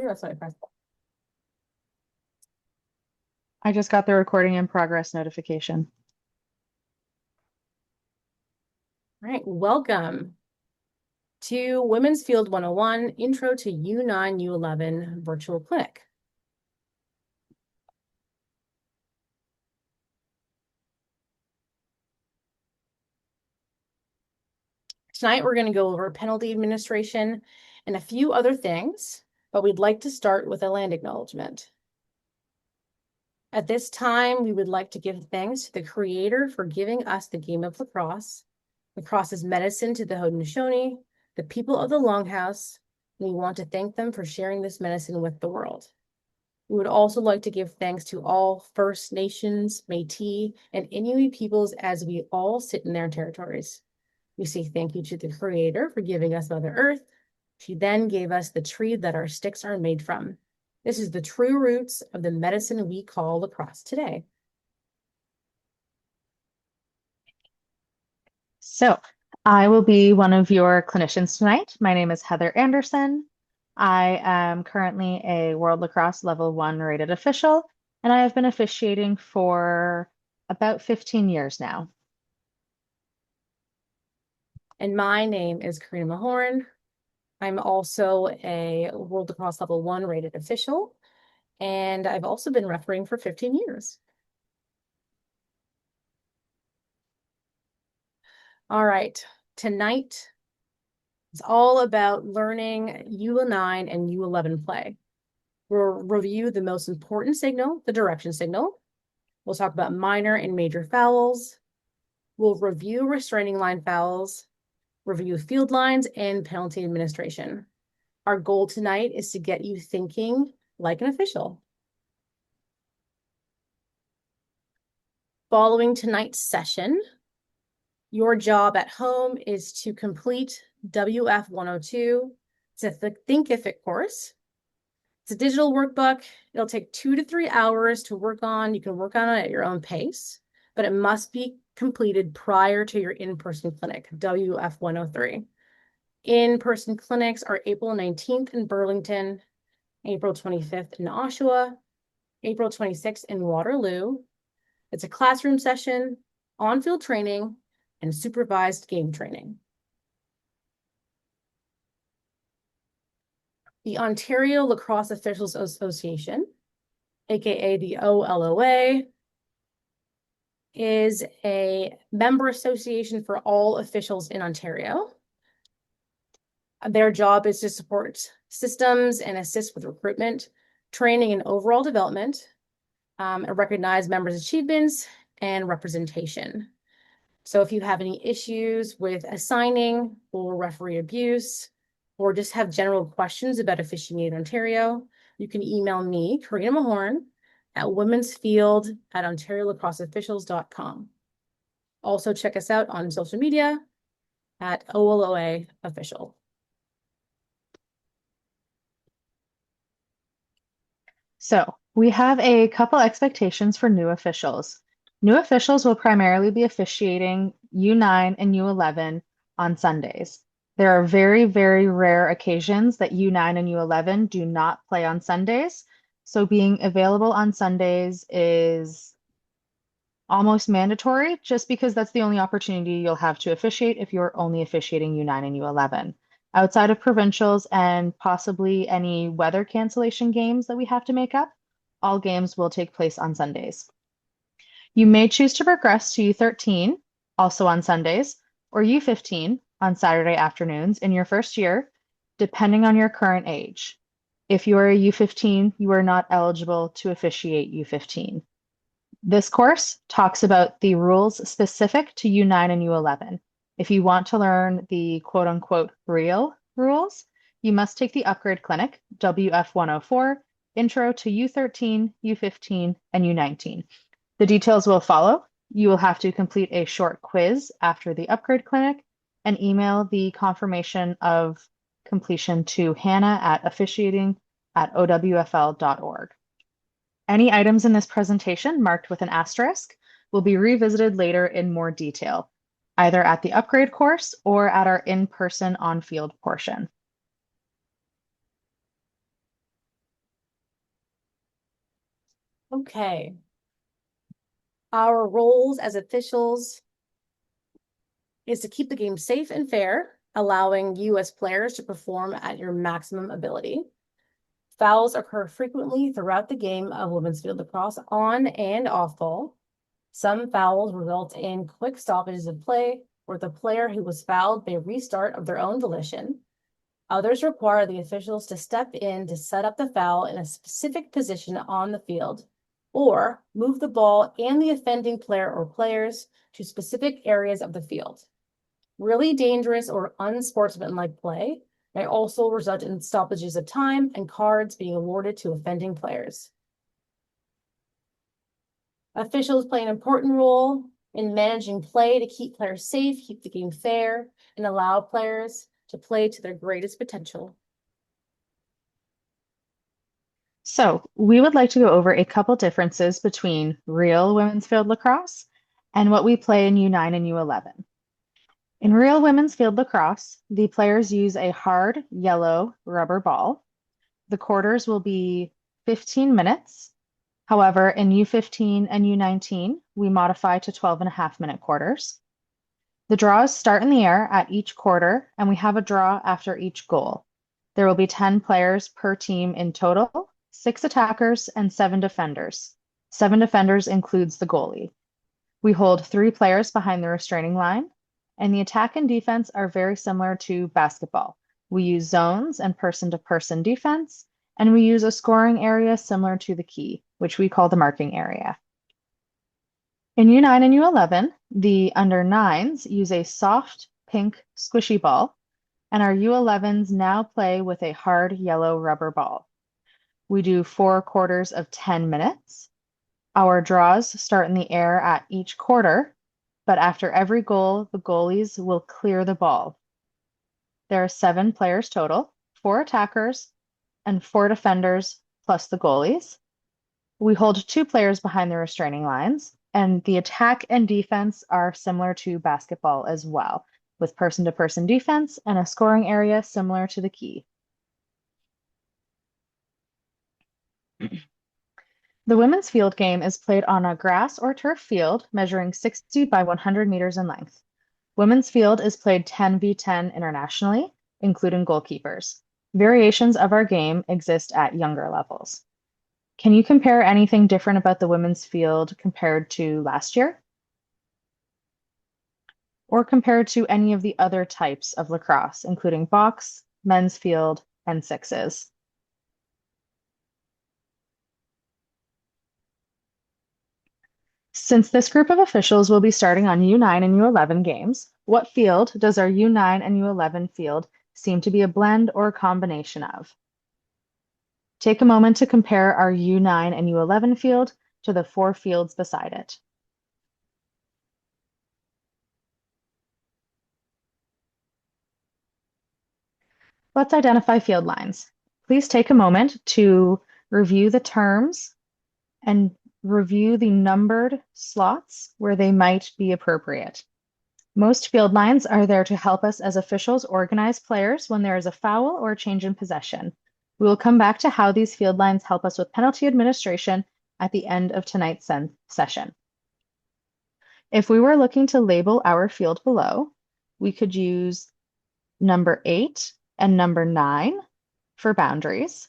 That's what I pressed. I just got the recording in progress notification. All right, welcome to Women's Field 101, Intro to U9, U11 Virtual Clinic. Tonight, we're going to go over penalty administration and a few other things, but we'd like to start with a land acknowledgement. At this time, we would like to give thanks to the Creator for giving us the game of lacrosse. Lacrosse is medicine to the Haudenosaunee, the people of the Longhouse, and we want to thank them for sharing this medicine with the world. We would also like to give thanks to all First Nations, Métis, and Inuit peoples as we all sit in their territories. We say thank you to the Creator for giving us Mother Earth. She then gave us the tree that our sticks are made from. This is the true roots of the medicine we call lacrosse today. So, I will be one of your clinicians tonight. My name is Heather Anderson. I am currently a World Lacrosse Level 1 rated official, and I have been officiating for about 15 years now. And my name is Karina Mahorn. I'm also a World Lacrosse Level 1 rated official, and I've also been refereeing for 15 years. All right, tonight is all about learning U9 and U11 play. We'll review the most important signal, the direction signal. We'll talk about minor and major fouls. We'll review restraining line fouls, review field lines, and penalty administration. Our goal tonight is to get you thinking like an official. Following tonight's session, your job at home is to complete WF 102. It's a Thinkific course. It's a digital workbook. It'll take 2 to 3 hours to work on. You can work on it at your own pace, but it must be completed prior to your in-person clinic, WF 103. In-person clinics are April 19th in Burlington, April 25th in Oshawa, April 26th in Waterloo. It's a classroom session, on-field training, and supervised game training. The Ontario Lacrosse Officials Association, aka the OLOA, is a member association for all officials in Ontario. Their job is to support systems and assist with recruitment, training, and overall development, and recognize members' achievements and representation. So if you have any issues with assigning or referee abuse, or just have general questions about officiating in Ontario, you can email me, Karina Mahorn, at womensfield@ontariolacrosseofficials.com. Also check us out on social media at OLOA Official. So, we have a couple expectations for new officials. New officials will primarily be officiating U9 and U11 on Sundays. There are very, very rare occasions that U9 and U11 do not play on Sundays. So being available on Sundays is almost mandatory just because that's the only opportunity you'll have to officiate if you're only officiating U9 and U11. Outside of provincials and possibly any weather cancellation games that we have to make up, all games will take place on Sundays. You may choose to progress to U13, also on Sundays, or U15 on Saturday afternoons in your first year, depending on your current age. If you are a U15, you are not eligible to officiate U15. This course talks about the rules specific to U9 and U11. If you want to learn the quote unquote real rules, you must take the upgrade clinic, WF 104, Intro to U13, U15, and U19. The details will follow. You will have to complete a short quiz after the upgrade clinic and email the confirmation of completion to hannah@officiating@owfl.org. Any items in this presentation marked with an asterisk will be revisited later in more detail, either at the upgrade course or at our in-person on-field portion. Okay. Our roles as officials is to keep the game safe and fair, allowing you as players to perform at your maximum ability. Fouls occur frequently throughout the game of women's field lacrosse on and off ball. Some fouls result in quick stoppages of play, where the player who was fouled may restart of their own volition. Others require the officials to step in to set up the foul in a specific position on the field, or move the ball and the offending player or players to specific areas of the field. Really dangerous or unsportsmanlike play may also result in stoppages of time and cards being awarded to offending players. Officials play an important role in managing play to keep players safe, keep the game fair, and allow players to play to their greatest potential. So, we would like to go over a couple differences between real women's field lacrosse and what we play in U9 and U11. In real women's field lacrosse, the players use a hard yellow rubber ball. The quarters will be 15 minutes. However, in U15 and U19, we modify to 12.5-minute quarters. The draws start in the air at each quarter, and we have a draw after each goal. There will be 10 players per team in total, 6 attackers and 7 defenders. 7 defenders includes the goalie. We hold 3 players behind the restraining line, and the attack and defense are very similar to basketball. We use zones and person-to-person defense, and we use a scoring area similar to the key, which we call the marking area. In U9 and U11, the under 9s use a soft pink squishy ball, and our U11s now play with a hard yellow rubber ball. We do 4 quarters of 10 minutes. Our draws start in the air at each quarter, but after every goal, the goalies will clear the ball. There are 7 players total, 4 attackers and 4 defenders plus the goalies. We hold 2 players behind the restraining lines, and the attack and defense are similar to basketball as well, with person-to-person defense and a scoring area similar to the key. The women's field game is played on a grass or turf field measuring 60 by 100 meters in length. Women's field is played 10v10 internationally, including goalkeepers. Variations of our game exist at younger levels. Can you compare anything different about the women's field compared to last year? Or compared to any of the other types of lacrosse, including box, men's field, and sixes? Since this group of officials will be starting on U9 and U11 games, what field does our U9 and U11 field seem to be a blend or a combination of? Take a moment to compare our U9 and U11 field to the 4 fields beside it. Let's identify field lines. Please take a moment to review the terms and review the numbered slots where they might be appropriate. Most field lines are there to help us as officials organize players when there is a foul or a change in possession. We will come back to how these field lines help us with penalty administration at the end of tonight's session. If we were looking to label our field below, we could use number 8 and number 9 for boundaries,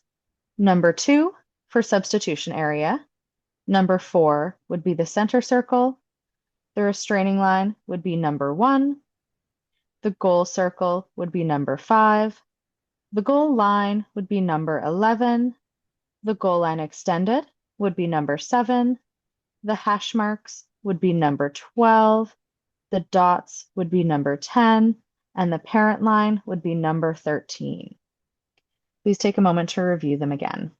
number 2 for substitution area, number 4 would be the center circle, the restraining line would be number 1, the goal circle would be number 5, the goal line would be number 11, the goal line extended would be number 7, the hash marks would be number 12, the dots would be number 10, and the parent line would be number 13. Please take a moment to review them again.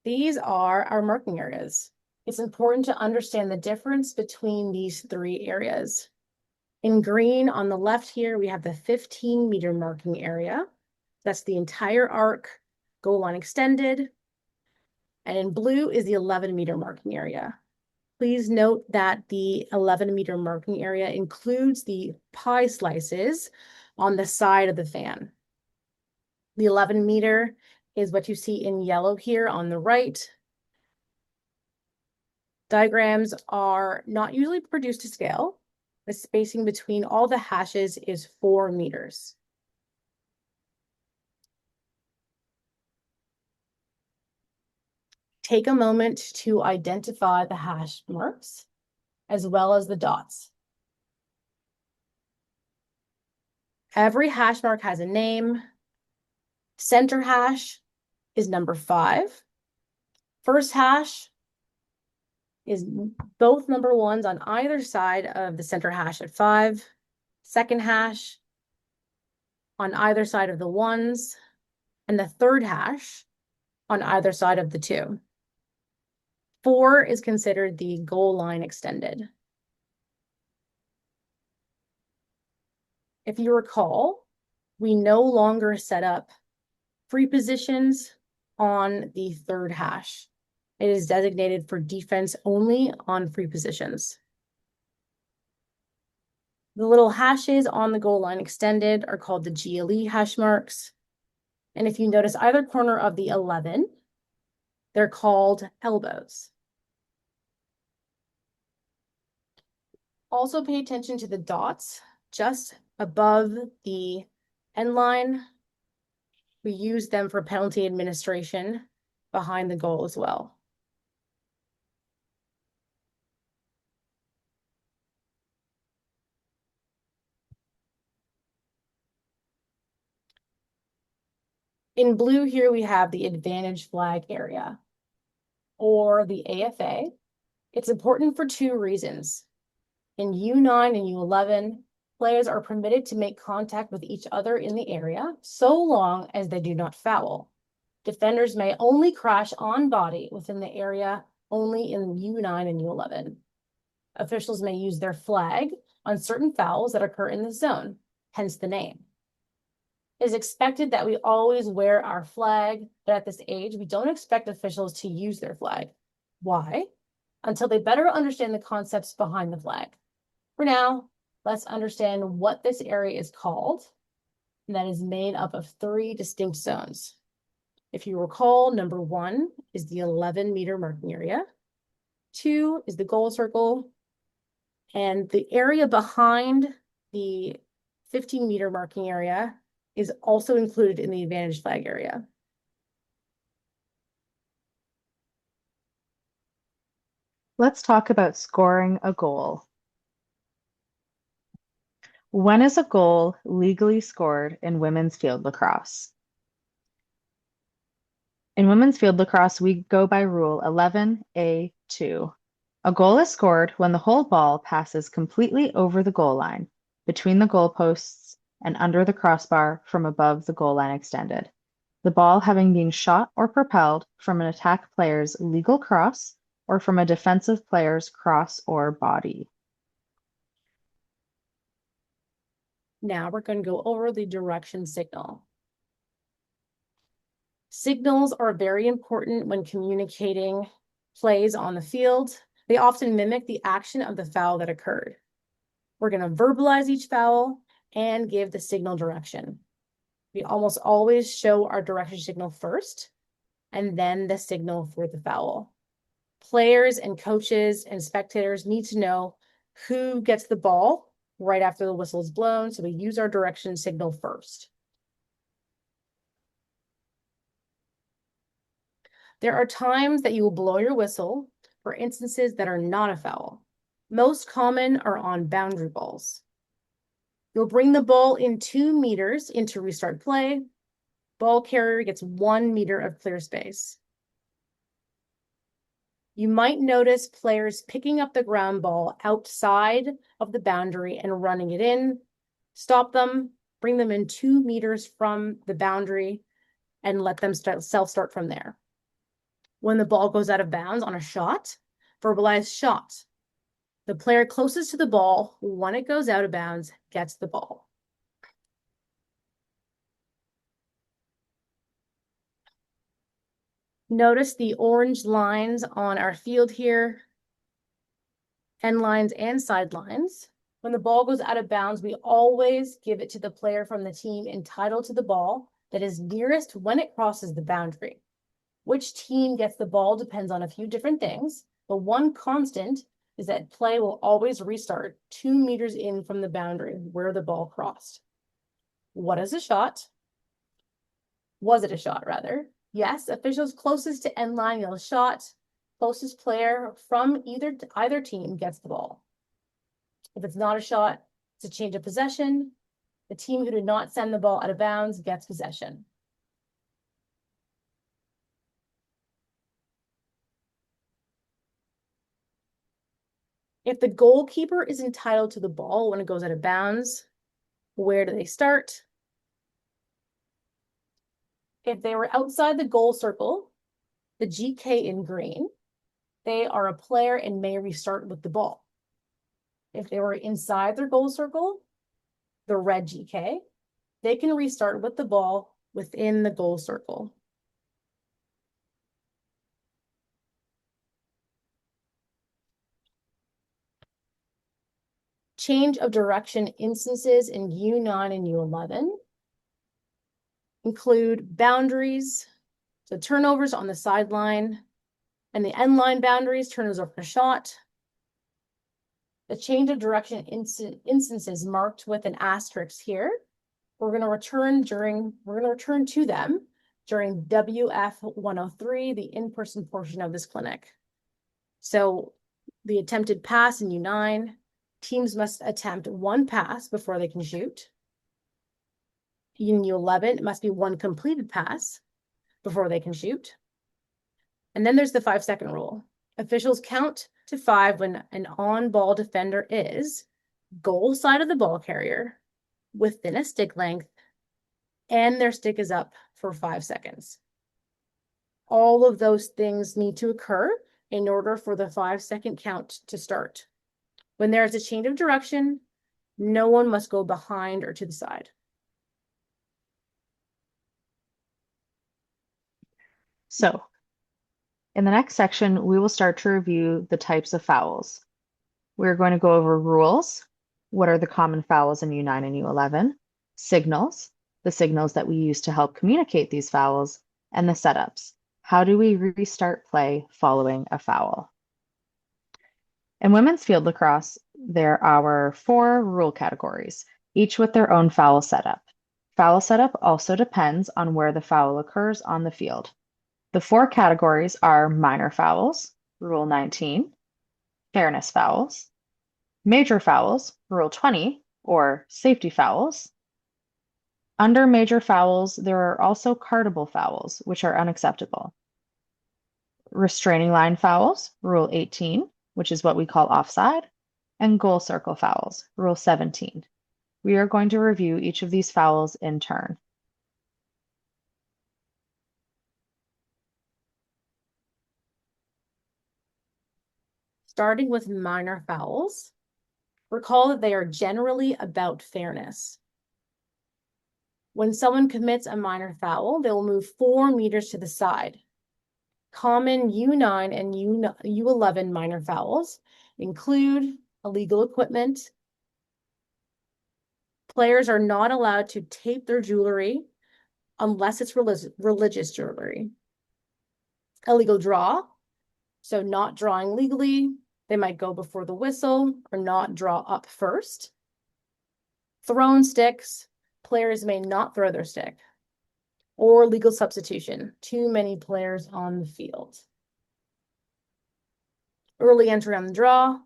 These are our marking areas. It's important to understand the difference between these 3 areas. In green on the left here, we have the 15-meter marking area. That's the entire arc, goal line extended. And in blue is the 11-meter marking area. Please note that the 11-meter marking area includes the pie slices on the side of the fan. The 11 meter is what you see in yellow here on the right. Diagrams are not usually produced to scale. The spacing between all the hashes is 4 meters. Take a moment to identify the hash marks as well as the dots. Every hash mark has a name. Center hash is number 5. First hash is both number 1s on either side of the center hash at 5. Second hash on either side of the 1s, and the third hash on either side of the 2. 4 is considered the goal line extended. If you recall, we no longer set up free positions on the third hash. It is designated for defense only on free positions. The little hashes on the goal line extended are called the GLE hash marks. And if you notice either corner of the 11, they're called elbows. Also pay attention to the dots just above the end line. We use them for penalty administration behind the goal as well. In blue here, we have the advantage flag area, or the AFA. It's important for 2 reasons. In U9 and U11, players are permitted to make contact with each other in the area so long as they do not foul. Defenders may only crash on body within the area only in U9 and U11. Officials may use their flag on certain fouls that occur in the zone, hence the name. It is expected that we always wear our flag, but at this age, we don't expect officials to use their flag. Why? Until they better understand the concepts behind the flag. For now, let's understand what this area is called, and that is made up of 3 distinct zones. If you recall, number 1 is the 11-meter marking area, 2 is the goal circle, and the area behind the 15-meter marking area is also included in the advantage flag area. Let's talk about scoring a goal. When is a goal legally scored in women's field lacrosse? In women's field lacrosse, we go by Rule 11A2. A goal is scored when the whole ball passes completely over the goal line, between the goalposts, and under the crossbar from above the goal line extended. The ball having been shot or propelled from an attack player's legal cross or from a defensive player's cross or body. Now we're going to go over the direction signal. Signals are very important when communicating plays on the field. They often mimic the action of the foul that occurred. We're going to verbalize each foul and give the signal direction. We almost always show our direction signal first, and then the signal for the foul. Players and coaches and spectators need to know who gets the ball right after the whistle is blown, so we use our direction signal first. There are times that you will blow your whistle for instances that are not a foul. Most common are on boundary balls. You'll bring the ball in 2 meters into restart play. Ball carrier gets 1 meter of clear space. You might notice players picking up the ground ball outside of the boundary and running it in. Stop them, bring them in 2 meters from the boundary, and let them self-start from there. When the ball goes out of bounds on a shot, verbalize shot. The player closest to the ball, when it goes out of bounds, gets the ball. Notice the orange lines on our field here, end lines and sidelines. When the ball goes out of bounds, we always give it to the player from the team entitled to the ball that is nearest when it crosses the boundary. Which team gets the ball depends on a few different things, but one constant is that play will always restart 2 meters in from the boundary where the ball crossed. What is a shot? Was it a shot, rather? Yes, officials closest to end line yell shot. Closest player from either team gets the ball. If it's not a shot, it's a change of possession. The team who did not send the ball out of bounds gets possession. If the goalkeeper is entitled to the ball when it goes out of bounds, where do they start? If they were outside the goal circle, the GK in green, they are a player and may restart with the ball. If they were inside their goal circle, the red GK, they can restart with the ball within the goal circle. Change of direction instances in U9 and U11 include boundaries, so turnovers on the sideline, and the end line boundaries, turnovers over a shot. The change of direction instances marked with an asterisk here, we're going to return to them during WF103, the in-person portion of this clinic. So the attempted pass in U9, teams must attempt one pass before they can shoot. In U11, it must be one completed pass before they can shoot. And then there's the 5-second rule. Officials count to 5 when an on-ball defender is goal side of the ball carrier within a stick length and their stick is up for 5 seconds. All of those things need to occur in order for the 5-second count to start. When there is a change of direction, no one must go behind or to the side. So, in the next section, we will start to review the types of fouls. We're going to go over rules. What are the common fouls in U9 and U11? Signals, the signals that we use to help communicate these fouls, and the setups. How do we restart play following a foul? In women's field lacrosse, there are 4 rule categories, each with their own foul setup. Foul setup also depends on where the foul occurs on the field. The 4 categories are minor fouls, Rule 19, fairness fouls, major fouls, Rule 20, or safety fouls. Under major fouls, there are also cardable fouls, which are unacceptable. Restraining line fouls, Rule 18, which is what we call offside, and goal circle fouls, Rule 17. We are going to review each of these fouls in turn. Starting with minor fouls, recall that they are generally about fairness. When someone commits a minor foul, they will move 4 meters to the side. Common U9 and U11 minor fouls include illegal equipment. Players are not allowed to tape their jewelry unless it's religious jewelry. Illegal draw, so not drawing legally. They might go before the whistle or not draw up first. Thrown sticks, players may not throw their stick. Or legal substitution, too many players on the field. Early entry on the draw,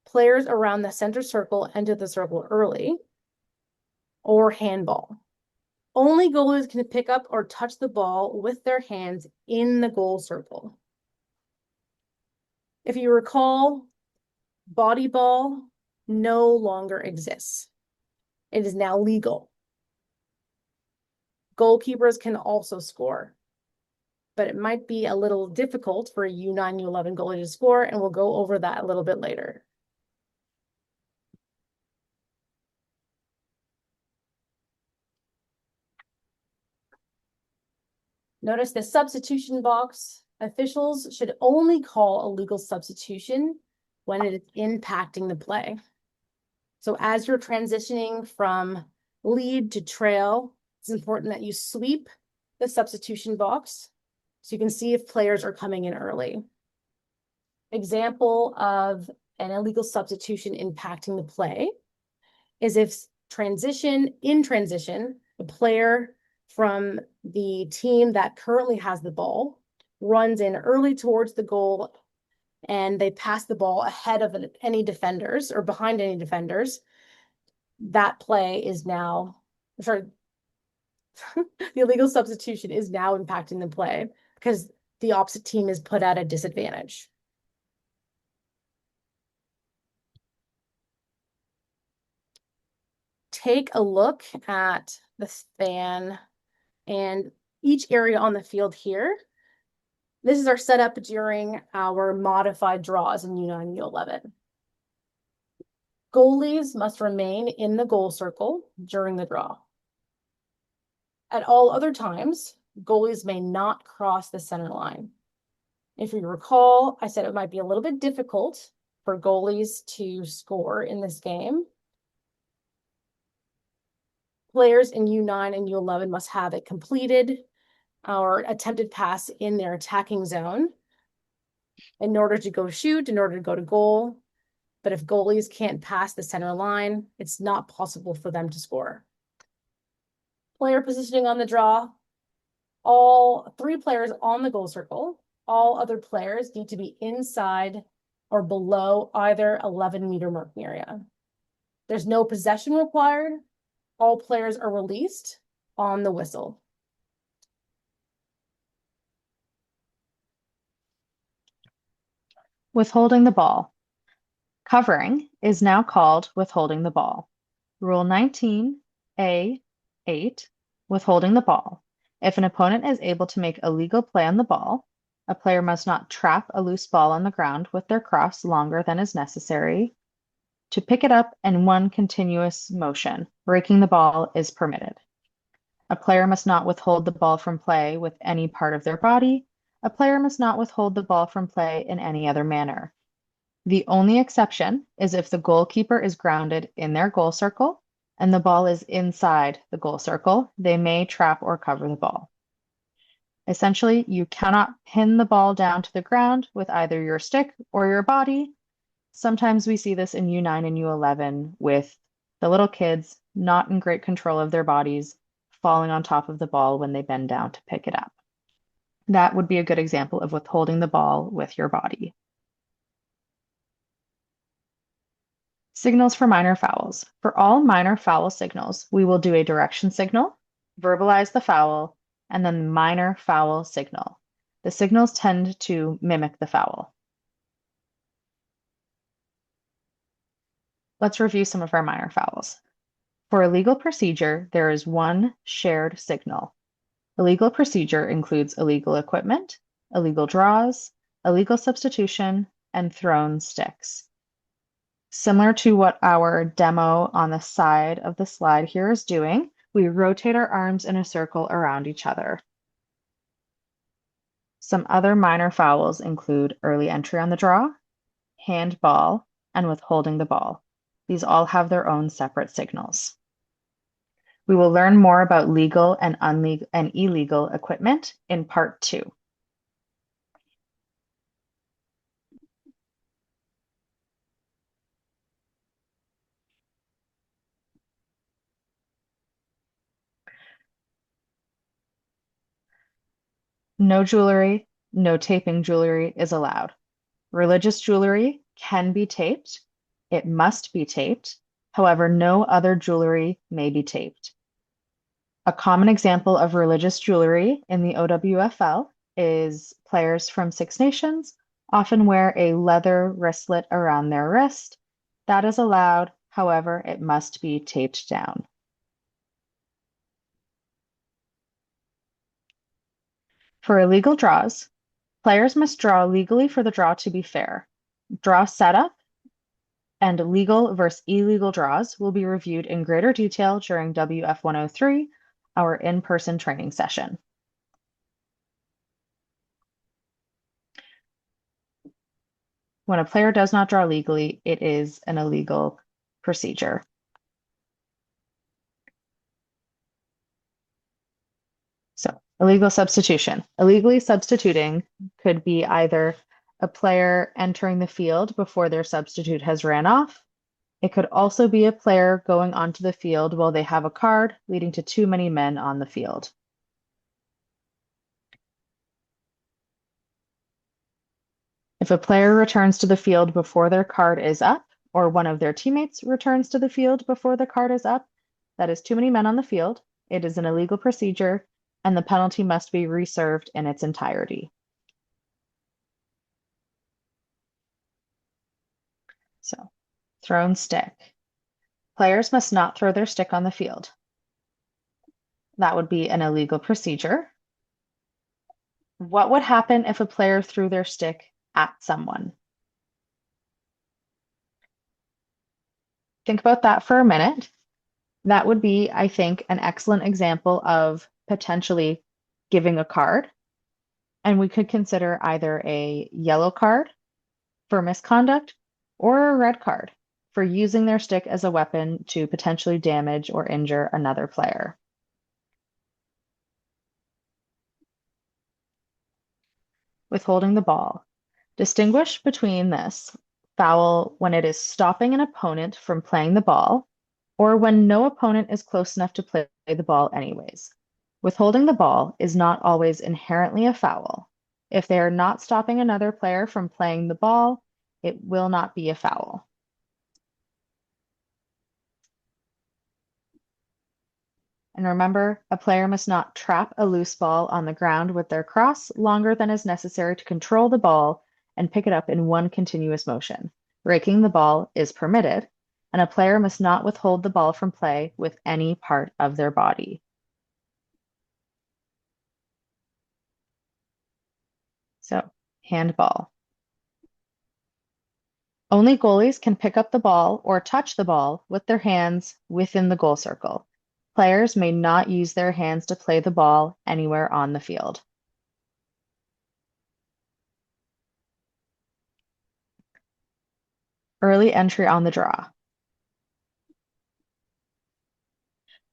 players around the center circle enter the circle early. Or handball. Only goalies can pick up or touch the ball with their hands in the goal circle. If you recall, body ball no longer exists. It is now legal. Goalkeepers can also score, but it might be a little difficult for a U9, U11 goalie to score, and we'll go over that a little bit later. Notice the substitution box. Officials should only call a legal substitution when it is impacting the play. So as you're transitioning from lead to trail, It's important that you sweep the substitution box so you can see if players are coming in early. Example of an illegal substitution impacting the play is if in transition, a player from the team that currently has the ball runs in early towards the goal and they pass the ball ahead of any defenders or behind any defenders, that play is now, sorry, the illegal substitution is now impacting the play because the opposite team is put at a disadvantage. Take a look at the span and each area on the field here. This is our setup during our modified draws in U9, U11. Goalies must remain in the goal circle during the draw. At all other times, goalies may not cross the center line. If you recall, I said it might be a little bit difficult for goalies to score in this game. Players in U9 and U11 must have it completed or attempted pass in their attacking zone in order to go shoot, in order to go to goal. But if goalies can't pass the center line, it's not possible for them to score. Player positioning on the draw, all 3 players on the goal circle, all other players need to be inside or below either 11-meter marking area. There's no possession required. All players are released on the whistle. Withholding the ball. Covering is now called withholding the ball. Rule 19A8, withholding the ball. If an opponent is able to make a legal play on the ball, a player must not trap a loose ball on the ground with their cross longer than is necessary to pick it up in one continuous motion. Breaking the ball is permitted. A player must not withhold the ball from play with any part of their body. A player must not withhold the ball from play in any other manner. The only exception is if the goalkeeper is grounded in their goal circle and the ball is inside the goal circle, they may trap or cover the ball. Essentially, you cannot pin the ball down to the ground with either your stick or your body. Sometimes we see this in U9 and U11 with the little kids not in great control of their bodies, falling on top of the ball when they bend down to pick it up. That would be a good example of withholding the ball with your body. Signals for minor fouls. For all minor foul signals, we will do a direction signal, verbalize the foul, and then the minor foul signal. The signals tend to mimic the foul. Let's review some of our minor fouls. For a legal procedure, there is one shared signal. Illegal procedure includes illegal equipment, illegal draws, illegal substitution, and thrown sticks. Similar to what our demo on the side of the slide here is doing, we rotate our arms in a circle around each other. Some other minor fouls include early entry on the draw, handball, and withholding the ball. These all have their own separate signals. We will learn more about legal and illegal equipment in part 2. No jewelry, no taping jewelry is allowed. Religious jewelry can be taped. It must be taped. However, no other jewelry may be taped. A common example of religious jewelry in the OWFL is players from Six Nations often wear a leather wristlet around their wrist. That is allowed. However, it must be taped down. For illegal draws, players must draw legally for the draw to be fair. Draw setup and legal versus illegal draws will be reviewed in greater detail during WF103, our in-person training session. When a player does not draw legally, it is an illegal procedure. Illegal substitution. Illegally substituting could be either a player entering the field before their substitute has ran off. It could also be a player going onto the field while they have a card, leading to too many men on the field. If a player returns to the field before their card is up, or one of their teammates returns to the field before the card is up, that is too many men on the field. It is an illegal procedure, and the penalty must be reserved in its entirety. So, thrown stick. Players must not throw their stick on the field. That would be an illegal procedure. What would happen if a player threw their stick at someone? Think about that for a minute. That would be, I think, an excellent example of potentially giving a card. And we could consider either a yellow card for misconduct or a red card for using their stick as a weapon to potentially damage or injure another player. Withholding the ball. Distinguish between this foul when it is stopping an opponent from playing the ball or when no opponent is close enough to play the ball anyways. Withholding the ball is not always inherently a foul. If they are not stopping another player from playing the ball, it will not be a foul. And remember, a player must not trap a loose ball on the ground with their cross longer than is necessary to control the ball and pick it up in one continuous motion. Raking the ball is permitted, and a player must not withhold the ball from play with any part of their body. So, handball. Only goalies can pick up the ball or touch the ball with their hands within the goal circle. Players may not use their hands to play the ball anywhere on the field. Early entry on the draw.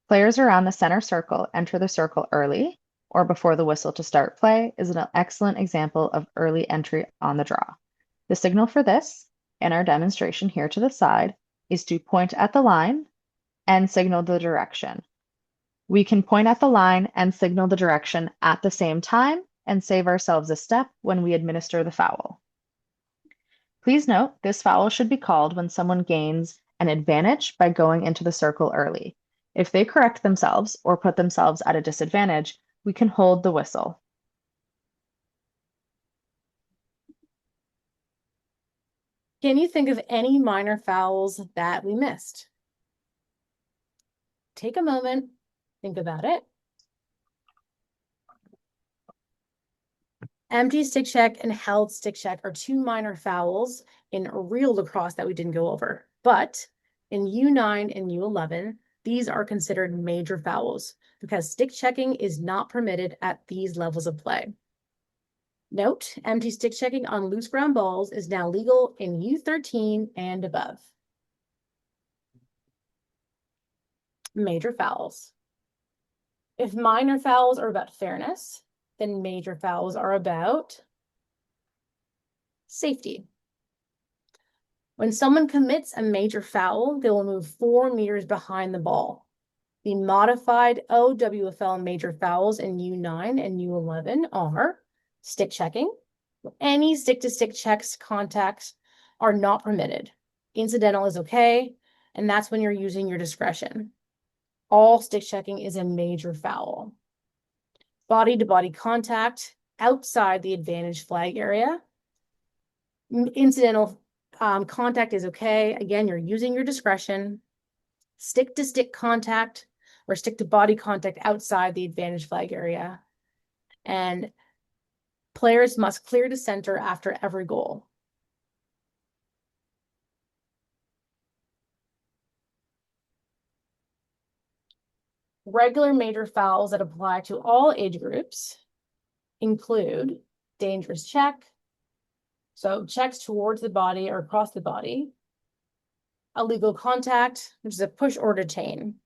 Players around the center circle enter the circle early or before the whistle to start play is an excellent example of early entry on the draw. The signal for this, in our demonstration here to the side, is to point at the line and signal the direction. We can point at the line and signal the direction at the same time and save ourselves a step when we administer the foul. Please note, this foul should be called when someone gains an advantage by going into the circle early. If they correct themselves or put themselves at a disadvantage, we can hold the whistle. Can you think of any minor fouls that we missed? Take a moment, think about it. Empty stick check and held stick check are two minor fouls in real lacrosse that we didn't go over. But in U9 and U11, these are considered major fouls because stick checking is not permitted at these levels of play. Note, empty stick checking on loose ground balls is now legal in U13 and above. Major fouls. If minor fouls are about fairness, then major fouls are about safety. When someone commits a major foul, they will move 4 meters behind the ball. The modified OWFL major fouls in U9 and U11 are stick checking. Any stick-to-stick checks, contacts are not permitted. Incidental is okay, and that's when you're using your discretion. All stick checking is a major foul. Body-to-body contact outside the advantage flag area. Incidental contact is okay. Again, you're using your discretion. Stick-to-stick contact or stick-to-body contact outside the advantage flag area. And players must clear to center after every goal. Regular major fouls that apply to all age groups include dangerous check, so checks towards the body or across the body, illegal contact, which is a push or detain.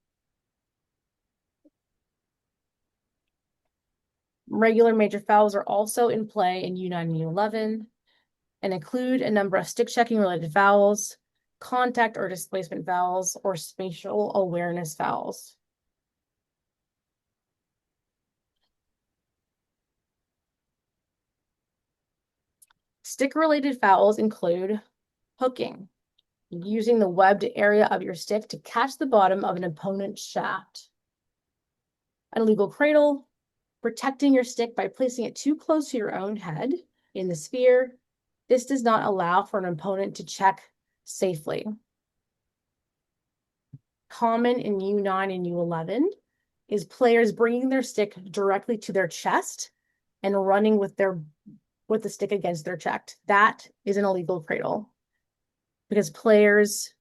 Regular major fouls are also in play in U9 and U11 and include a number of stick checking related fouls, contact or displacement fouls, or spatial awareness fouls. Stick-related fouls include hooking, using the webbed area of your stick to catch the bottom of an opponent's shaft. An illegal cradle, protecting your stick by placing it too close to your own head in the sphere. This does not allow for an opponent to check safely. Common in U9 and U11 is players bringing their stick directly to their chest and running with the stick against their chest. That is an illegal cradle because players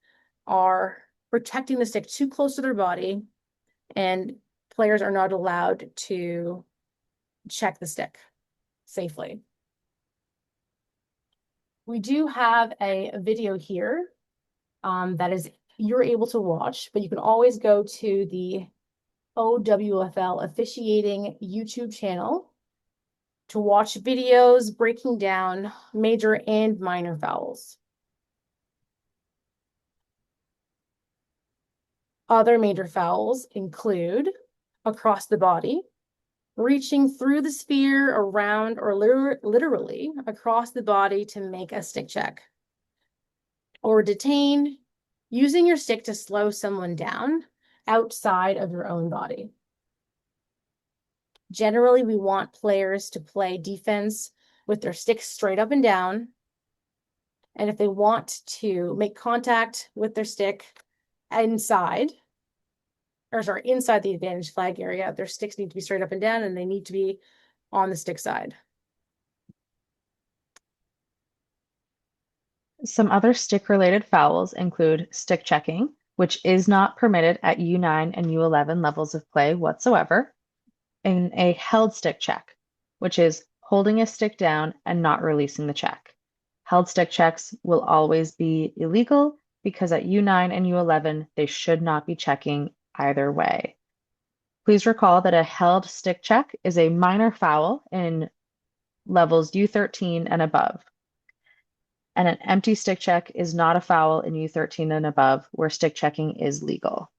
are protecting the stick too close to their body, and players are not allowed to check the stick safely. We do have a video here that is you're able to watch, but you can always go to the OWFL officiating YouTube channel to watch videos breaking down major and minor fouls. Other major fouls include across the body, reaching through the sphere, around, or literally across the body to make a stick check. Or detain, using your stick to slow someone down outside of your own body. Generally, we want players to play defense with their sticks straight up and down. And if they want to make contact with their stick inside the advantage flag area, their sticks need to be straight up and down, and they need to be on the stick side. Some other stick-related fouls include stick checking, which is not permitted at U9 and U11 levels of play whatsoever, and a held stick check, which is holding a stick down and not releasing the check. Held stick checks will always be illegal because at U9 and U11, they should not be checking either way. Please recall that a held stick check is a minor foul in levels U13 and above. And an empty stick check is not a foul in U13 and above, where stick checking is legal.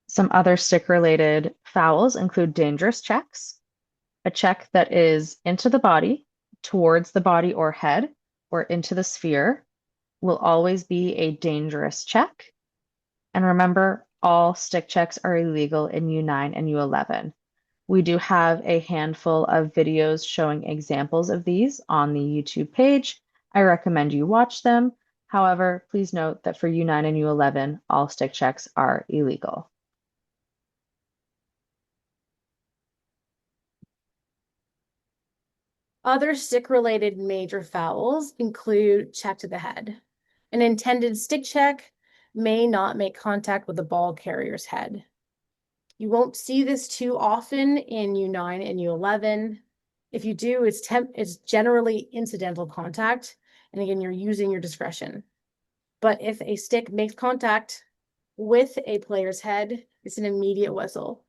Some other stick-related fouls include dangerous checks, a check that is into the body, towards the body or head, or into the sphere will always be a dangerous check. And remember, all stick checks are illegal in U9 and U11. We do have a handful of videos showing examples of these on the YouTube page. I recommend you watch them. However, please note that for U9 and U11, all stick checks are illegal. Other stick-related major fouls include check to the head. An intended stick check may not make contact with the ball carrier's head. You won't see this too often in U9 and U11. If you do, it's generally incidental contact. And again, you're using your discretion. But if a stick makes contact with a player's head, it's an immediate whistle.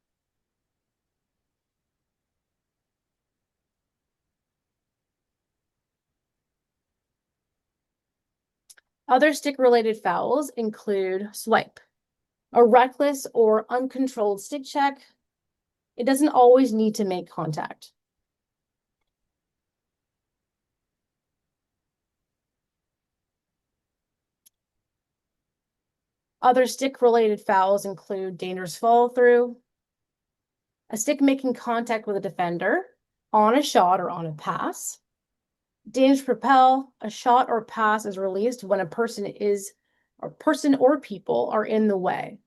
Other stick-related fouls include swipe, a reckless or uncontrolled stick check. It doesn't always need to make contact. Other stick-related fouls include dangerous follow-through, a stick making contact with a defender on a shot or on a pass. Dangerous propel, a shot or pass is released when a person or people are in the way.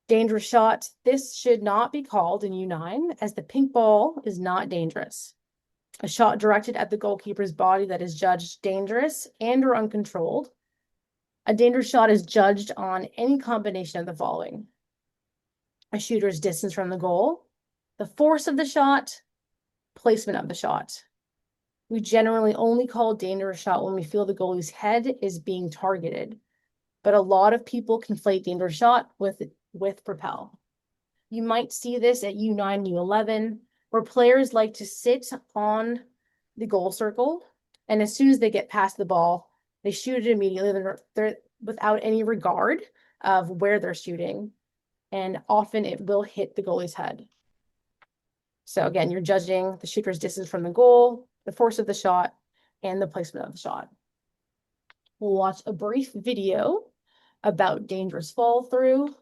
Dangerous shot, this should not be called in U9 as the pink ball is not dangerous. A shot directed at the goalkeeper's body that is judged dangerous and or uncontrolled. A dangerous shot is judged on any combination of the following: a shooter's distance from the goal, the force of the shot, placement of the shot. We generally only call dangerous shot when we feel the goalie's head is being targeted. but a lot of people conflate dangerous shot with propel. You might see this at U9, U11, where players like to sit on the goal circle, and as soon as they get past the ball, they shoot it immediately. They're without any regard of where they're shooting, and often it will hit the goalie's head. So again, you're judging the shooter's distance from the goal, the force of the shot, and the placement of the shot. We'll watch a brief video about dangerous fall through.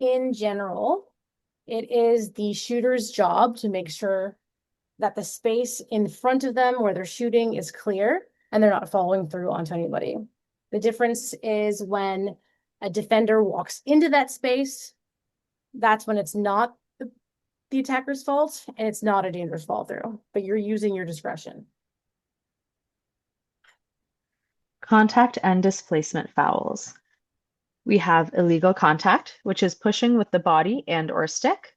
In general, it is the shooter's job to make sure that the space in front of them where they're shooting is clear and they're not following through onto anybody. The difference is when a defender walks into that space, that's when it's not the attacker's fault and it's not a dangerous fall through, but you're using your discretion. Contact and displacement fouls. We have illegal contact, which is pushing with the body and or stick,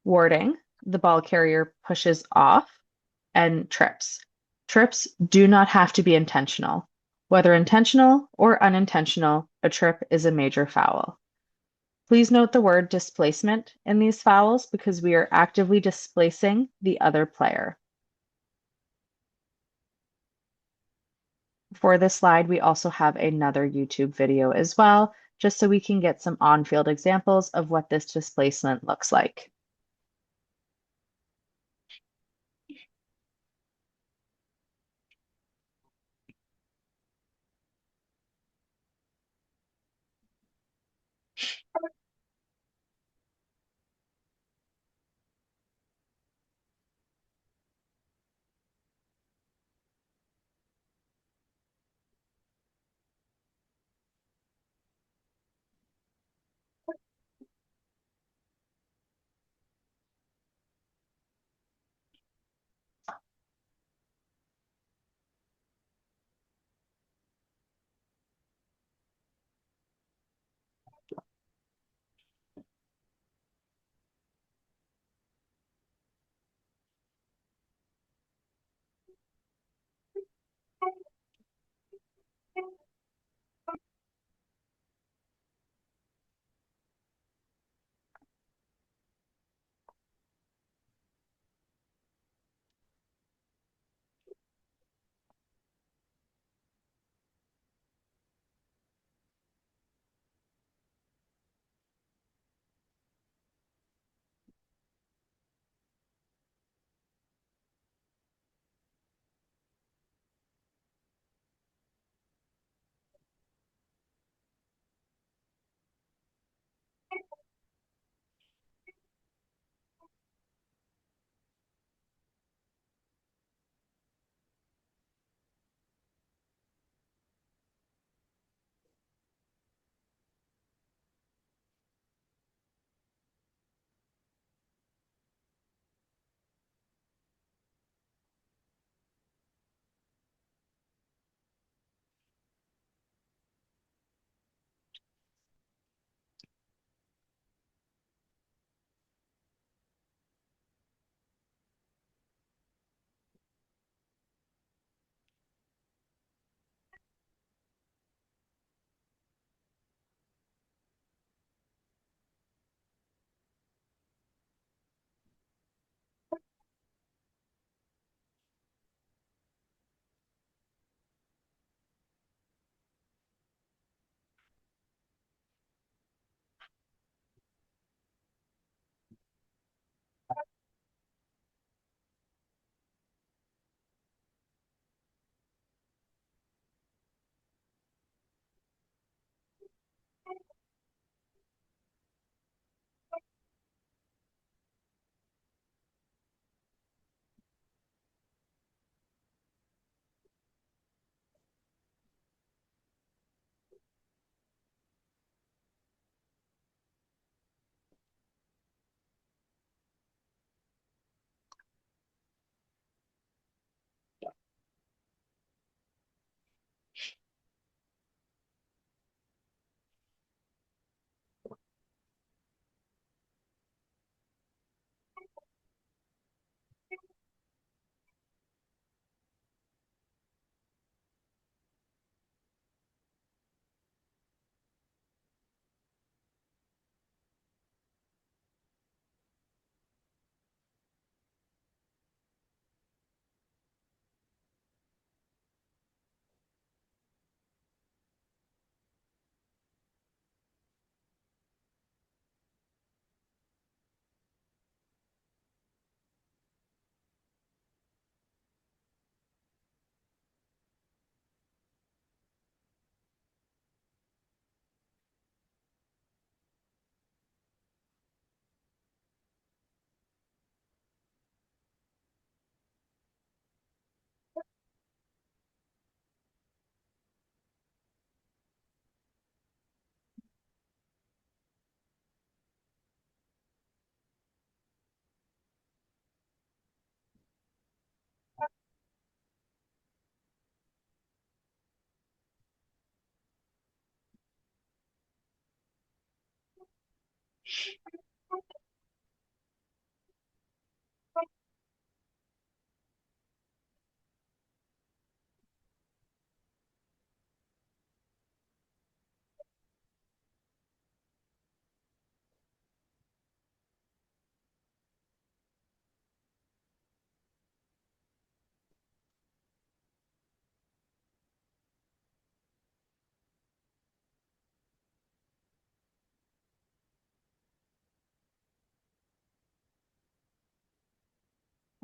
warding, the ball carrier pushes off, and trips. Trips do not have to be intentional. Whether intentional or unintentional, a trip is a major foul. Please note the word displacement in these fouls because we are actively displacing the other player. For this slide, we also have another YouTube video as well, just so we can get some on-field examples of what this displacement looks like.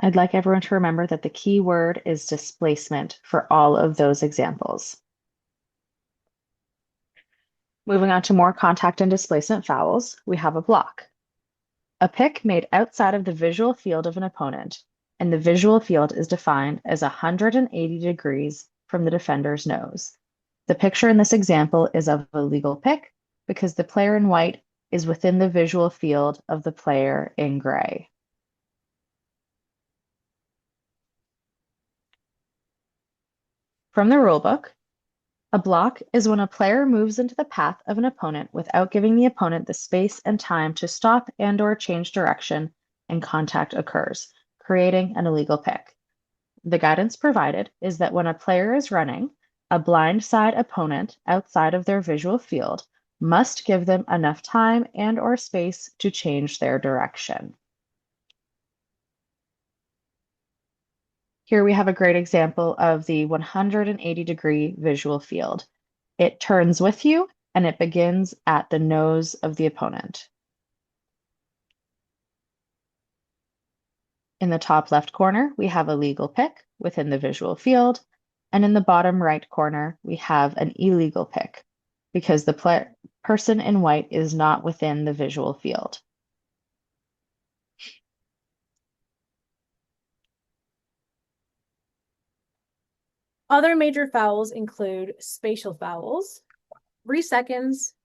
I'd like everyone to remember that the key word is displacement for all of those examples. Moving on to more contact and displacement fouls, we have a block. A pick made outside of the visual field of an opponent, and the visual field is defined as 180 degrees from the defender's nose. The picture in this example is of a legal pick because the player in white is within the visual field of the player in gray. From the rulebook, a block is when a player moves into the path of an opponent without giving the opponent the space and time to stop and/or change direction and contact occurs, creating an illegal pick. The guidance provided is that when a player is running, a blindside opponent outside of their visual field must give them enough time and/or space to change their direction. Here we have a great example of the 180-degree visual field. It turns with you and it begins at the nose of the opponent. In the top left corner, we have a legal pick within the visual field, and in the bottom right corner, we have an illegal pick because the person in white is not within the visual field. Other major fouls include spatial fouls, 3 seconds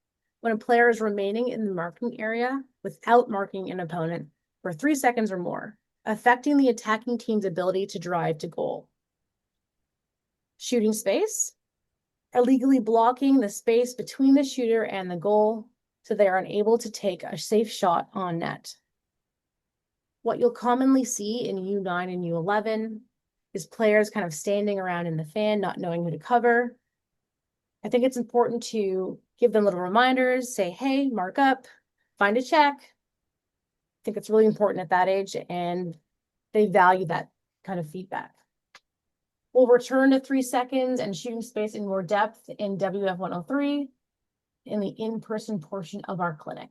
when a player is remaining in the marking area without marking an opponent for 3 seconds or more, affecting the attacking team's ability to drive to goal. Shooting space, illegally blocking the space between the shooter and the goal so they are unable to take a safe shot on net. What you'll commonly see in U9 and U11 is players kind of standing around in the fan, not knowing who to cover. I think it's important to give them little reminders, say, hey, mark up, find a check. I think it's really important at that age, and they value that kind of feedback. We'll return to 3 seconds and shooting space in more depth in WF 103 in the in-person portion of our clinic.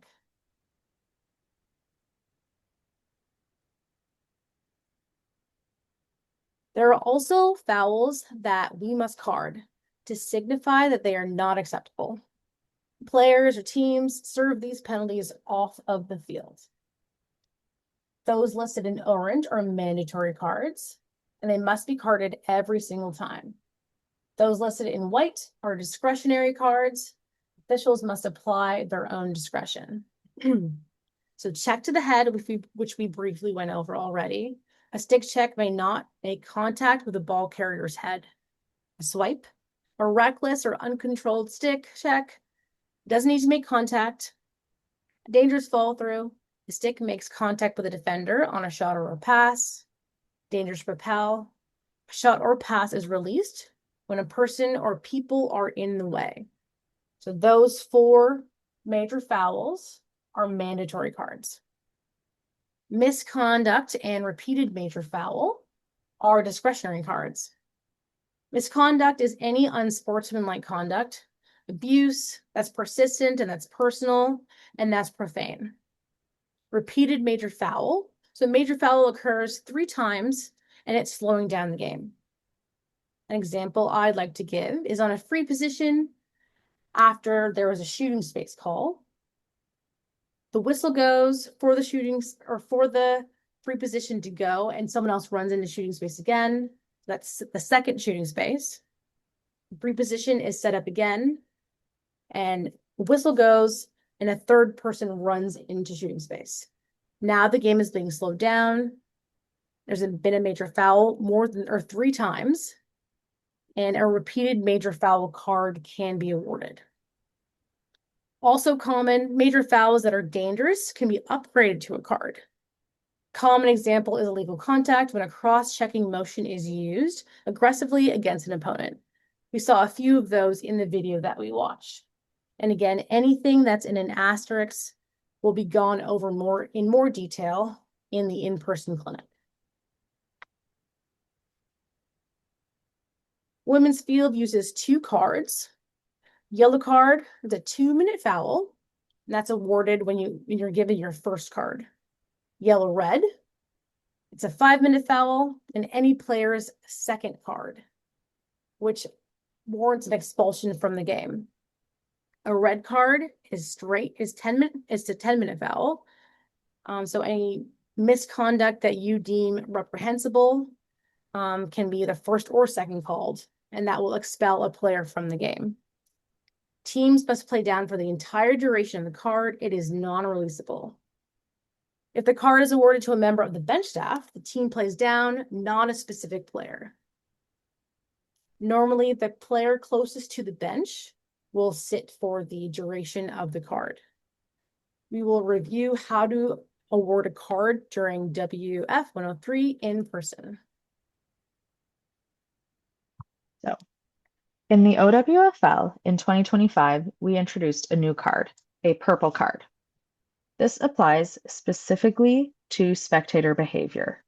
There are also fouls that we must card to signify that they are not acceptable. Players or teams serve these penalties off of the field. Those listed in orange are mandatory cards, and they must be carded every single time. Those listed in white are discretionary cards. Officials must apply their own discretion. So check to the head, which we briefly went over already. A stick check may not make contact with the ball carrier's head. A swipe, a reckless or uncontrolled stick check doesn't need to make contact. A dangerous fall through, the stick makes contact with a defender on a shot or a pass. Dangerous propel, a shot or pass is released when a person or people are in the way. So those 4 major fouls are mandatory cards. Misconduct and repeated major foul are discretionary cards. Misconduct is any unsportsmanlike conduct, abuse that's persistent and that's personal and that's profane. Repeated major foul. So major foul occurs 3 times and it's slowing down the game. An example I'd like to give is on a free position after there was a shooting space call. The whistle goes for the shootings or for the free position to go, and someone else runs into shooting space again. That's the second shooting space. The free position is set up again, and the whistle goes, and a third person runs into shooting space. Now the game is being slowed down. There's been a major foul more than or 3 times, and a repeated major foul card can be awarded. Also common, major fouls that are dangerous can be upgraded to a card. Common example is illegal contact when a cross-checking motion is used aggressively against an opponent. We saw a few of those in the video that we watched. And again, anything that's in an asterisk will be gone over in more detail in the in-person clinic. Women's field uses 2 cards. Yellow card is a 2-minute foul. And that's awarded when you're given your first card. Yellow red, it's a 5-minute foul and any player's second card, which warrants an expulsion from the game. A red card is 10-minute foul. So any misconduct that you deem reprehensible can be the first or second called, and that will expel a player from the game. Teams must play down for the entire duration of the card. It is non-releasable. If the card is awarded to a member of the bench staff, the team plays down, not a specific player. Normally, the player closest to the bench will sit for the duration of the card. We will review how to award a card during WF 103 in person. So, in the OWFL in 2025, we introduced a new card, a purple card. This applies specifically to spectator behavior.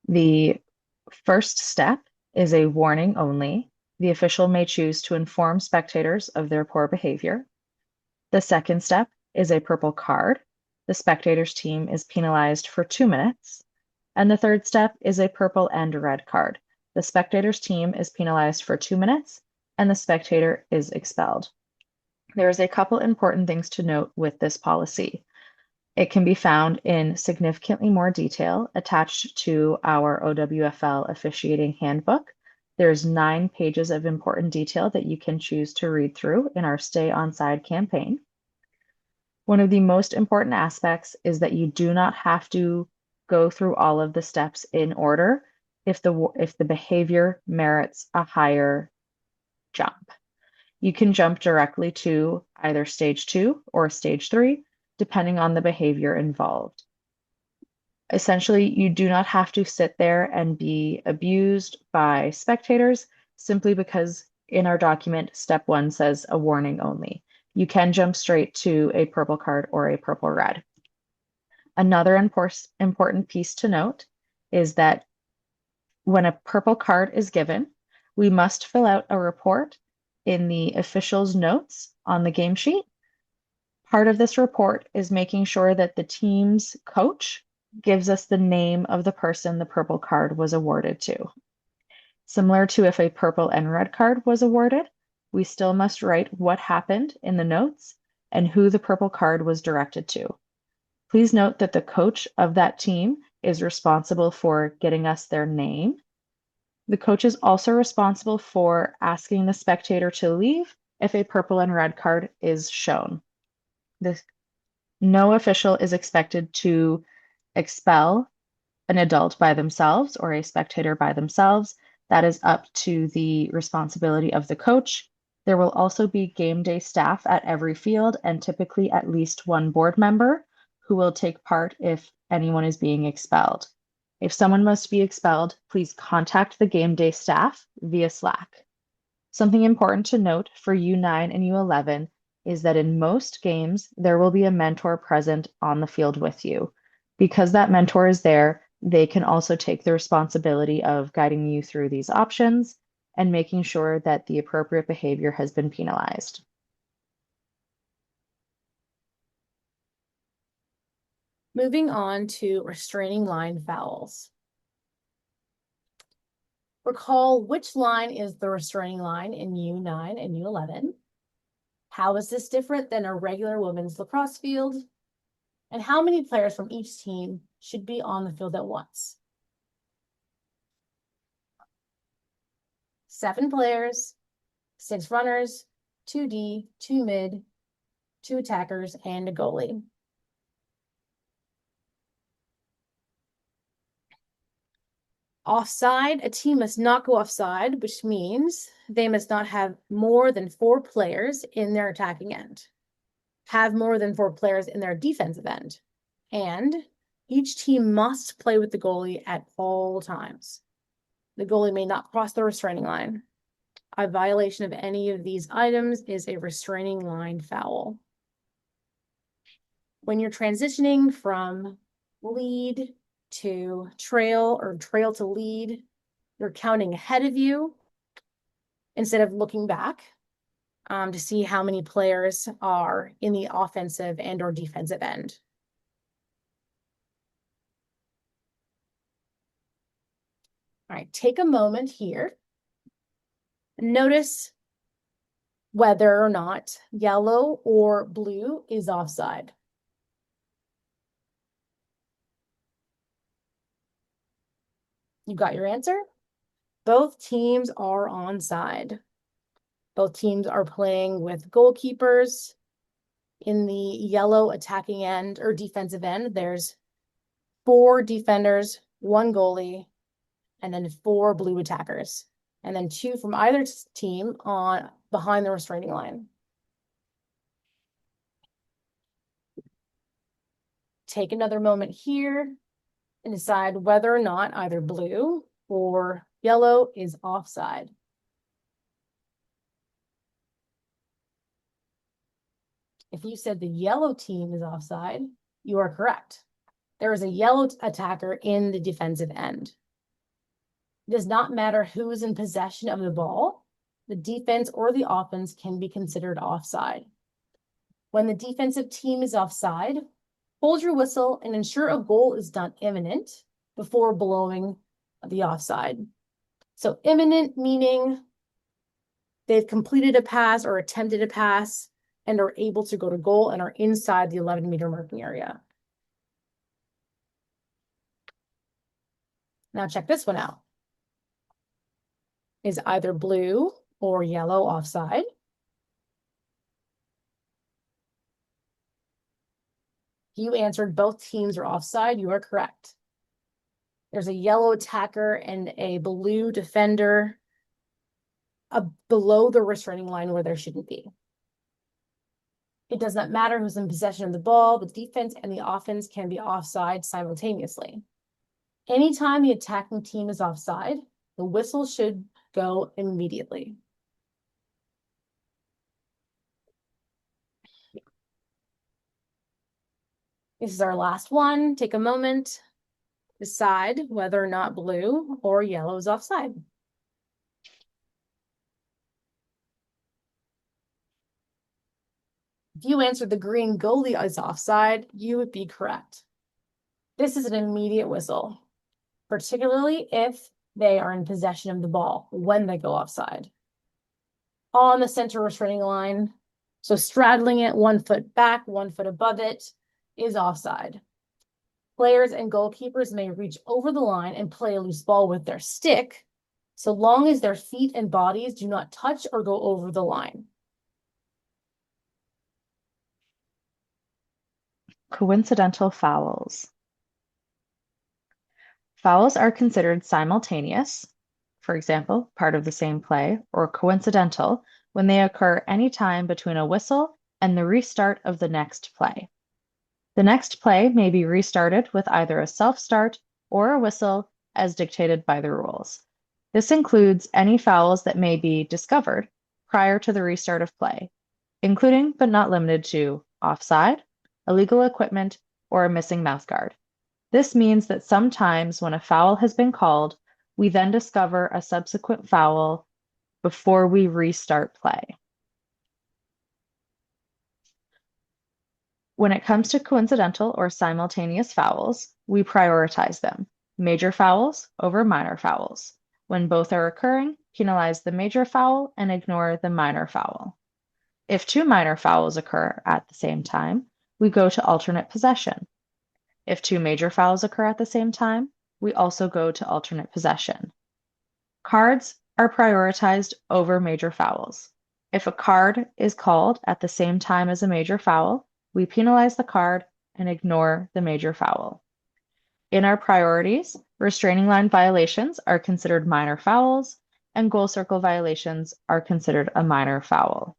The first step is a warning only. The official may choose to inform spectators of their poor behavior. The second step is a purple card. The spectator's team is penalized for 2 minutes. And the third step is a purple and red card. The spectator's team is penalized for 2 minutes and the spectator is expelled. There is a couple important things to note with this policy. It can be found in significantly more detail attached to our OWFL officiating handbook. There's 9 pages of important detail that you can choose to read through in our Stay Onside campaign. One of the most important aspects is that you do not have to go through all of the steps in order if the behavior merits a higher jump. You can jump directly to either stage 2 or stage 3, depending on the behavior involved. Essentially, you do not have to sit there and be abused by spectators simply because in our document, step 1 says a warning only. You can jump straight to a purple card or a purple red. Another important piece to note is that when a purple card is given, we must fill out a report in the official's notes on the game sheet. Part of this report is making sure that the team's coach gives us the name of the person the purple card was awarded to. Similar to if a purple and red card was awarded, we still must write what happened in the notes and who the purple card was directed to. Please note that the coach of that team is responsible for getting us their name. The coach is also responsible for asking the spectator to leave if a purple and red card is shown. No official is expected to expel an adult by themselves or a spectator by themselves. That is up to the responsibility of the coach. There will also be game day staff at every field and typically at least one board member who will take part if anyone is being expelled. If someone must be expelled, please contact the game day staff via Slack. Something important to note for U9 and U11 is that in most games, there will be a mentor present on the field with you. Because that mentor is there, they can also take the responsibility of guiding you through these options and making sure that the appropriate behavior has been penalized. Moving on to restraining line fouls. Recall which line is the restraining line in U9 and U11. How is this different than a regular women's lacrosse field? And how many players from each team should be on the field at once? 7 players, 6 runners, 2D, 2 mid, 2 attackers, and a goalie. Offside, a team must not go offside, which means they must not have more than 4 players in their attacking end. have more than 4 players in their defensive end. And each team must play with the goalie at all times. The goalie may not cross the restraining line. A violation of any of these items is a restraining line foul. When you're transitioning from lead to trail or trail to lead, you're counting ahead of you instead of looking back to see how many players are in the offensive and or defensive end. All right, take a moment here. Notice whether or not yellow or blue is offside. You got your answer? Both teams are onside. Both teams are playing with goalkeepers. In the yellow attacking end or defensive end, there's 4 defenders, 1 goalie, and then 4 blue attackers, and then 2 from either team on behind the restraining line. Take another moment here and decide whether or not either blue or yellow is offside. If you said the yellow team is offside, you are correct. There is a yellow attacker in the defensive end. It does not matter who is in possession of the ball. The defense or the offense can be considered offside. When the defensive team is offside, hold your whistle and ensure a goal is done imminent before blowing the offside. So imminent meaning they've completed a pass or attempted a pass and are able to go to goal and are inside the 11-meter marking area. Now check this one out. Is either blue or yellow offside? You answered both teams are offside. You are correct. There's a yellow attacker and a blue defender below the restraining line where there shouldn't be. It does not matter who's in possession of the ball. The defense and the offense can be offside simultaneously. Anytime the attacking team is offside, the whistle should go immediately. This is our last one. Take a moment. Decide whether or not blue or yellow is offside. If you answered the green goalie is offside, you would be correct. This is an immediate whistle, particularly if they are in possession of the ball when they go offside. On the center restraining line, so straddling it 1 foot back, 1 foot above it, is offside. Players and goalkeepers may reach over the line and play a loose ball with their stick, so long as their feet and bodies do not touch or go over the line. Coincidental fouls. Fouls are considered simultaneous, for example, part of the same play, or coincidental when they occur any time between a whistle and the restart of the next play. The next play may be restarted with either a self-start or a whistle as dictated by the rules. This includes any fouls that may be discovered prior to the restart of play, including but not limited to offside, illegal equipment, or a missing mouthguard. This means that sometimes when a foul has been called, we then discover a subsequent foul before we restart play. When it comes to coincidental or simultaneous fouls, we prioritize them. Major fouls over minor fouls. When both are occurring, penalize the major foul and ignore the minor foul. If 2 minor fouls occur at the same time, we go to alternate possession. If 2 major fouls occur at the same time, we also go to alternate possession. Cards are prioritized over major fouls. If a card is called at the same time as a major foul, we penalize the card and ignore the major foul. In our priorities, restraining line violations are considered minor fouls, and goal circle violations are considered a minor foul.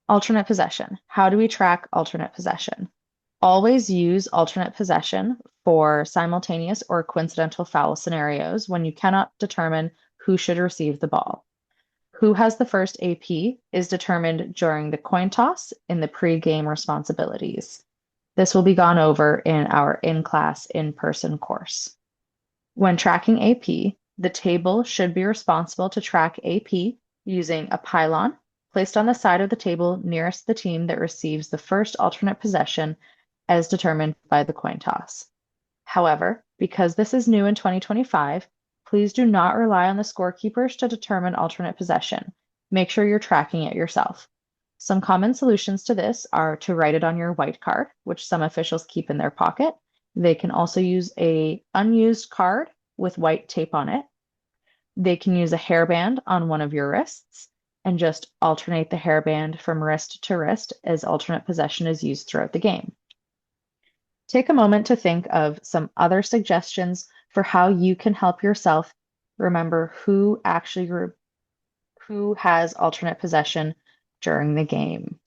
Alternate possession. How do we track alternate possession? Always use alternate possession for simultaneous or coincidental foul scenarios when you cannot determine who should receive the ball. Who has the first AP is determined during the coin toss in the pre-game responsibilities. This will be gone over in our in-class, in-person course. When tracking AP, the table should be responsible to track AP using a pylon placed on the side of the table nearest the team that receives the first alternate possession as determined by the coin toss. However, because this is new in 2025, please do not rely on the scorekeepers to determine alternate possession. Make sure you're tracking it yourself. Some common solutions to this are to write it on your white card, which some officials keep in their pocket. They can also use an unused card with white tape on it. They can use a hairband on one of your wrists and just alternate the hairband from wrist to wrist as alternate possession is used throughout the game. Take a moment to think of some other suggestions for how you can help yourself remember who has alternate possession during the game.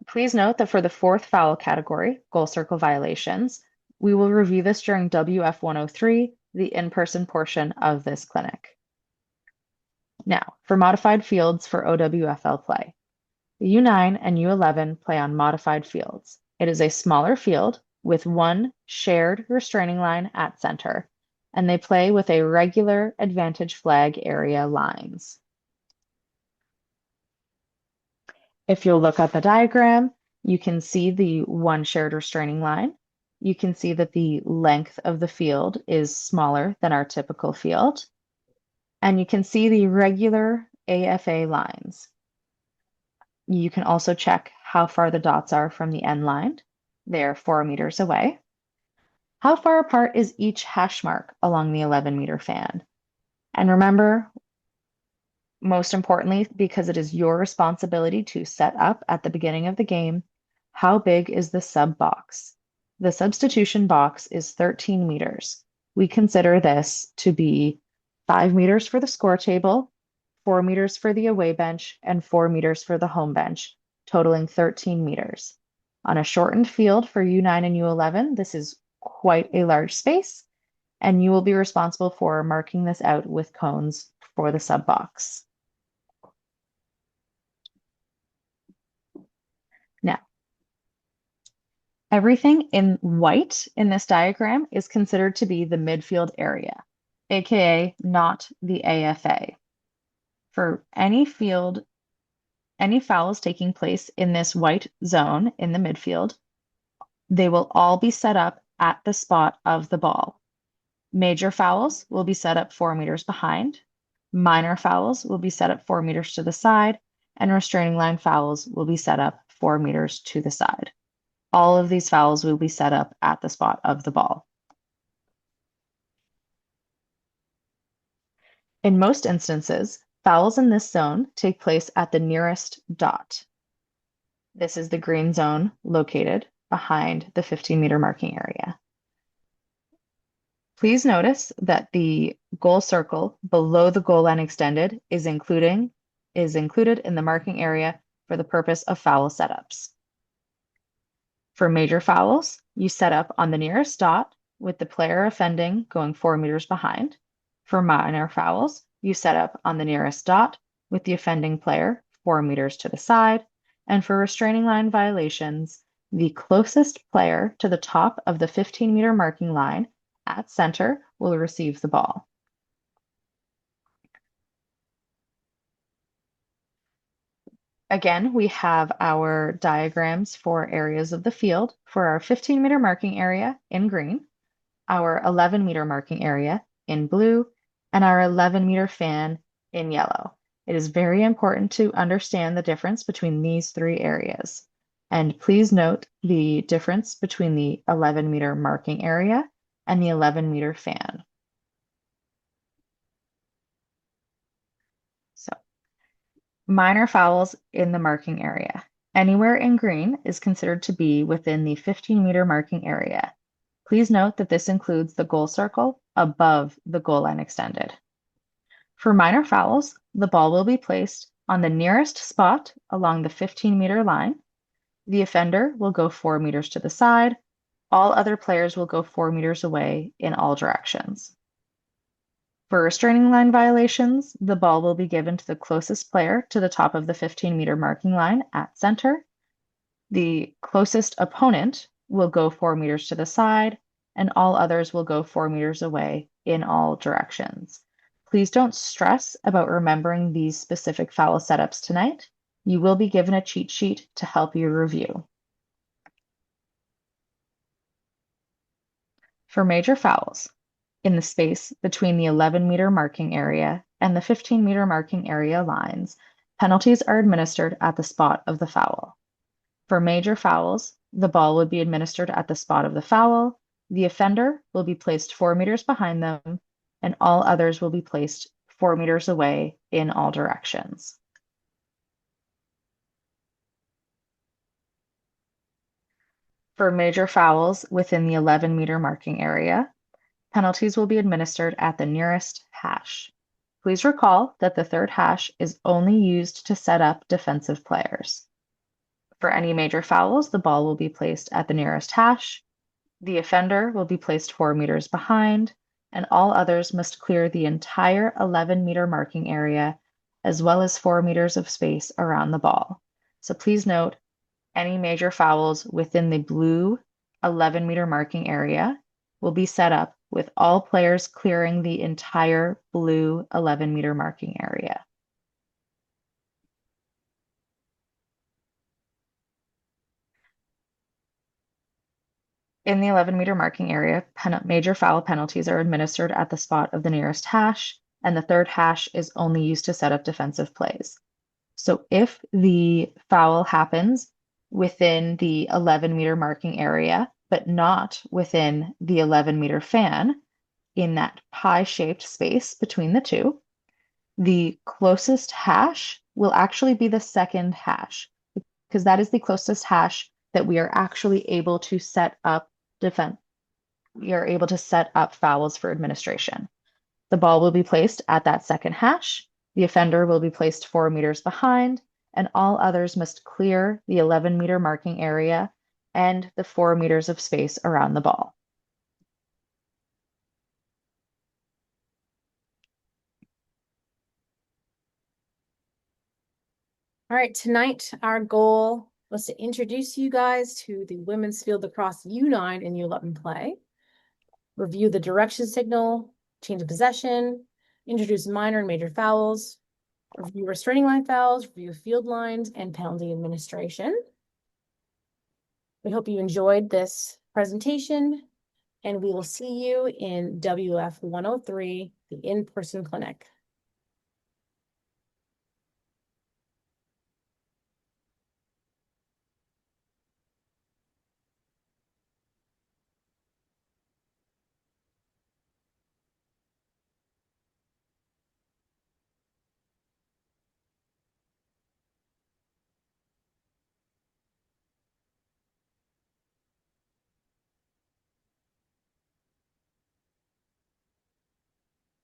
Please note that for the fourth foul category, goal circle violations, we will review this during WF 103, the in-person portion of this clinic. Now, for modified fields for OWFL play. The U9 and U11 play on modified fields. It is a smaller field with one shared restraining line at center, and they play with a regular advantage flag area lines. If you'll look at the diagram, you can see the one shared restraining line. You can see that the length of the field is smaller than our typical field, and you can see the regular AFA lines. You can also check how far the dots are from the end line. They're 4 meters away. How far apart is each hash mark along the 11-meter fan? And remember, most importantly, because it is your responsibility to set up at the beginning of the game, how big is the sub box? The substitution box is 13 meters. We consider this to be 5 meters for the score table, 4 meters for the away bench, and 4 meters for the home bench, totaling 13 meters. On a shortened field for U9 and U11, this is quite a large space, and you will be responsible for marking this out with cones for the sub box. Now, everything in white in this diagram is considered to be the midfield area, aka not the AFA. For any fouls taking place in this white zone in the midfield, they will all be set up at the spot of the ball. Major fouls will be set up 4 meters behind. Minor fouls will be set up 4 meters to the side, and restraining line fouls will be set up 4 meters to the side. All of these fouls will be set up at the spot of the ball. In most instances, fouls in this zone take place at the nearest dot. This is the green zone located behind the 15-meter marking area. Please notice that the goal circle below the goal line extended is included in the marking area for the purpose of foul setups. For major fouls, you set up on the nearest dot with the player offending going 4 meters behind. For minor fouls, you set up on the nearest dot with the offending player 4 meters to the side. And for restraining line violations, the closest player to the top of the 15-meter marking line at center will receive the ball. Again, we have our diagrams for areas of the field for our 15-meter marking area in green, our 11-meter marking area in blue, and our 11-meter fan in yellow. It is very important to understand the difference between these three areas. And please note the difference between the 11-meter marking area and the 11-meter fan. So, minor fouls in the marking area. Anywhere in green is considered to be within the 15-meter marking area. Please note that this includes the goal circle above the goal line extended. For minor fouls, the ball will be placed on the nearest spot along the 15-meter line. The offender will go 4 meters to the side. All other players will go 4 meters away in all directions. For restraining line violations, the ball will be given to the closest player to the top of the 15-meter marking line at center. The closest opponent will go 4 meters to the side, and all others will go 4 meters away in all directions. Please don't stress about remembering these specific foul setups tonight. You will be given a cheat sheet to help you review. For major fouls, in the space between the 11-meter marking area and the 15-meter marking area lines, penalties are administered at the spot of the foul. For major fouls, the ball would be administered at the spot of the foul, the offender will be placed 4 meters behind them, and all others will be placed 4 meters away in all directions. For major fouls within the 11-meter marking area, penalties will be administered at the nearest hash. Please recall that the third hash is only used to set up defensive players. For any major fouls, the ball will be placed at the nearest hash. The offender will be placed 4 meters behind, and all others must clear the entire 11-meter marking area, as well as 4 meters of space around the ball. So please note, any major fouls within the blue 11-meter marking area will be set up with all players clearing the entire blue 11-meter marking area. In the 11-meter marking area, major foul penalties are administered at the spot of the nearest hash, and the third hash is only used to set up defensive plays. So if the foul happens within the 11-meter marking area, but not within the 11-meter fan, in that pie-shaped space between the two, the closest hash will actually be the second hash, because that is the closest hash that we are actually able to set up defense. We are able to set up fouls for administration. The ball will be placed at that second hash. The offender will be placed 4 meters behind, and all others must clear the 11-meter marking area and the 4 meters of space around the ball. All right, tonight our goal was to introduce you guys to the women's field lacrosse U9 and U11 play, review the direction signal, change of possession, introduce minor and major fouls, review restraining line fouls, review field lines, and penalty administration. We hope you enjoyed this presentation, and we will see you in WF 103, the in-person clinic.